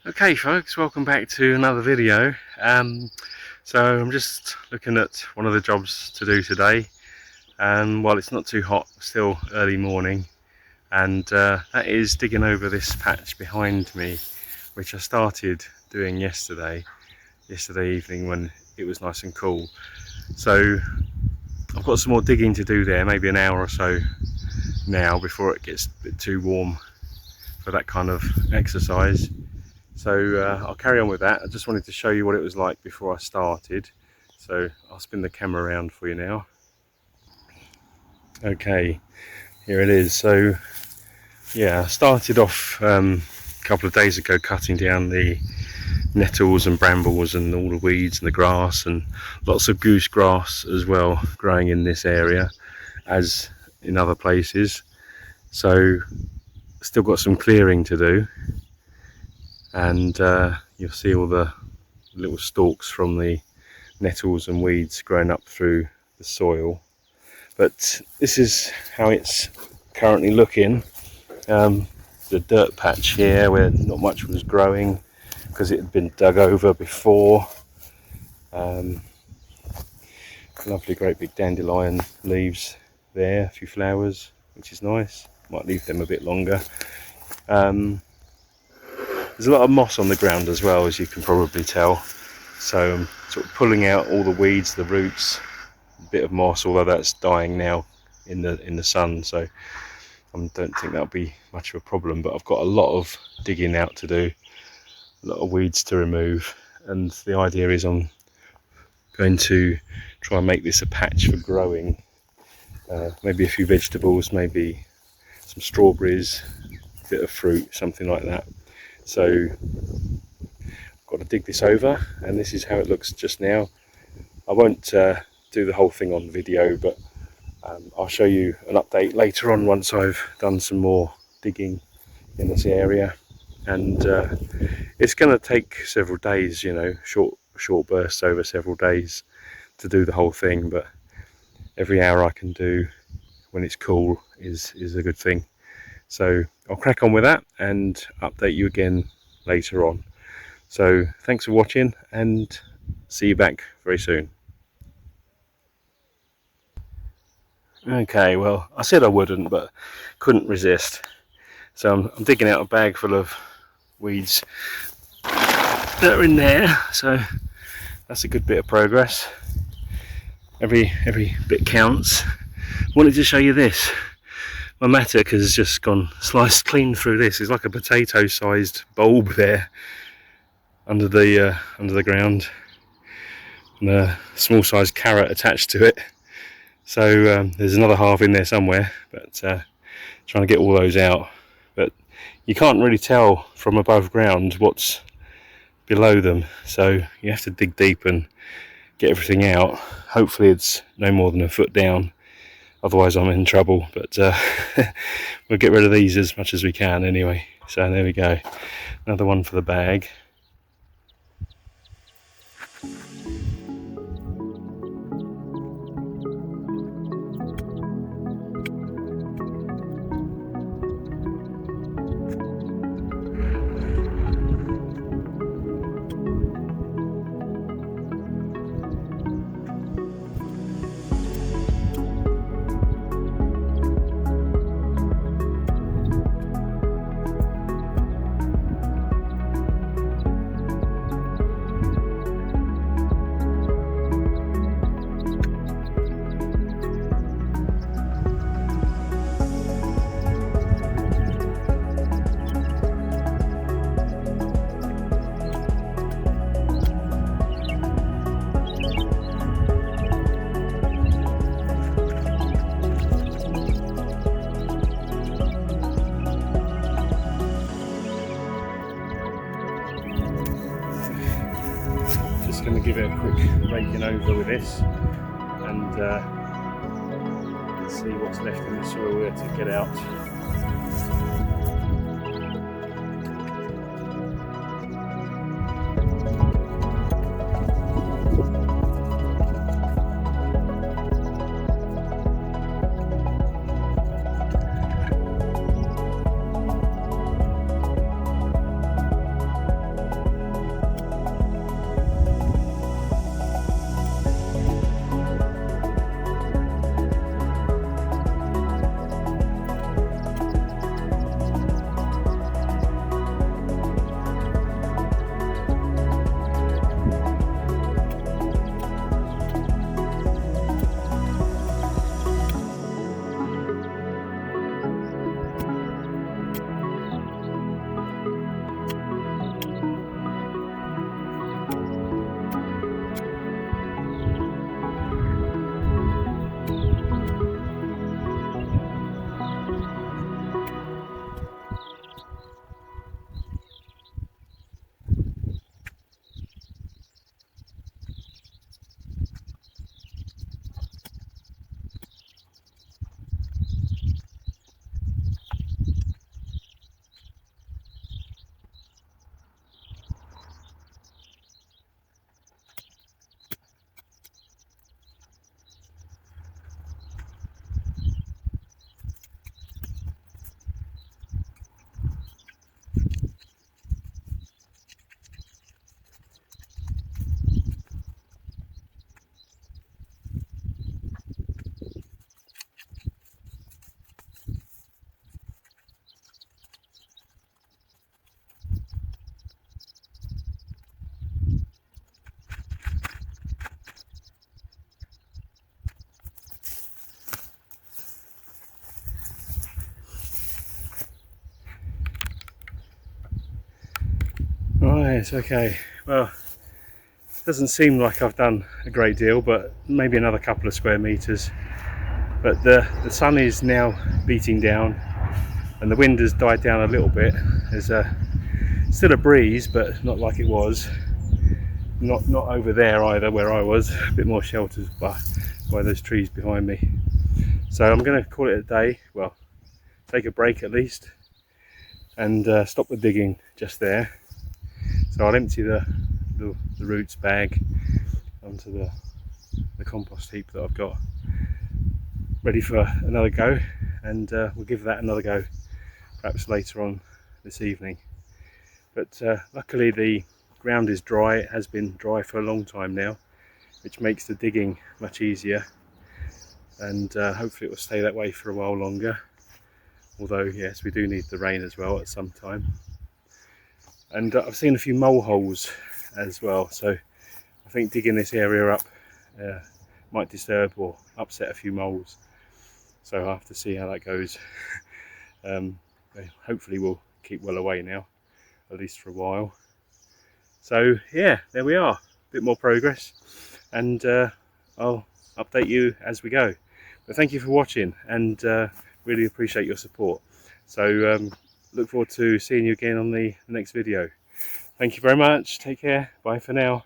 Okay folks, welcome back to another video. So I'm just looking at one of the jobs to do today. While it's not too hot, still early morning, and that is digging over this patch behind me, which I started doing yesterday evening when it was nice and cool. So I've got some more digging to do there, maybe an hour or so now before it gets a bit too warm for that kind of exercise. So I'll carry on with that. I just wanted to show you what it was like before I started. So I'll spin the camera around for you now. Okay, here it is. So yeah, I started off a couple of days ago cutting down the nettles and brambles and all the weeds and the grass, and lots of goose grass as well growing in this area as in other places. So still got some clearing to do, and you'll see all the little stalks from the nettles and weeds growing up through the soil. But this is how it's currently looking. The dirt patch here where not much was growing because it had been dug over before. Lovely great big dandelion leaves there, a few flowers, which is nice. Might leave them a bit longer. There's a lot of moss on the ground as well, as you can probably tell. So I'm sort of pulling out all the weeds, the roots, a bit of moss, although that's dying now in the sun, so I don't think that'll be much of a problem. But I've got a lot of digging out to do, a lot of weeds to remove, and the idea is I'm going to try and make this a patch for growing. Maybe a few vegetables, maybe some strawberries, a bit of fruit, something like that. So I've got to dig this over, and this is how it looks just now. I won't do the whole thing on video, but I'll show you an update later on once I've done some more digging in this area. And it's going to take several days, you know, short bursts over several days to do the whole thing, but every hour I can do when it's cool is a good thing. So I'll crack on with that and update you again later on. So thanks for watching, and see you back very soon. Okay, well, I said I wouldn't, but couldn't resist. So I'm digging out a bag full of weeds that are in there, so that's a good bit of progress. Every bit counts. Wanted to show you this. My mattock has just gone sliced clean through this. It's like a potato-sized bulb there under the ground, and a small-sized carrot attached to it. So there's another half in there somewhere, but trying to get all those out. But you can't really tell from above ground what's below them, so you have to dig deep and get everything out. Hopefully it's no more than a foot down, otherwise I'm in trouble. But we'll get rid of these as much as we can anyway. So there we go, another one for the bag. Going to give it a quick raking over with this, and see what's left in the soil there to get out. Right, okay, well, doesn't seem like I've done a great deal, but maybe another couple of square meters. But the sun is now beating down and the wind has died down a little bit. There's still a breeze, but not like it was. Not over there either, where I was, a bit more sheltered by those trees behind me. So I'm going to call it a day, well, take a break at least, and stop the digging just there. So I'll empty the roots bag onto the compost heap that I've got ready for another go, and we'll give that another go perhaps later on this evening. But luckily the ground is dry. It has been dry for a long time now, which makes the digging much easier, and hopefully it will stay that way for a while longer, although yes, we do need the rain as well at some time. And I've seen a few mole holes as well, so I think digging this area up might disturb or upset a few moles, so I'll have to see how that goes. Hopefully we'll keep well away now, at least for a while. So yeah, there we are, a bit more progress, and I'll update you as we go. But thank you for watching, and really appreciate your support. So look forward to seeing you again on the next video. Thank you very much, take care, bye for now.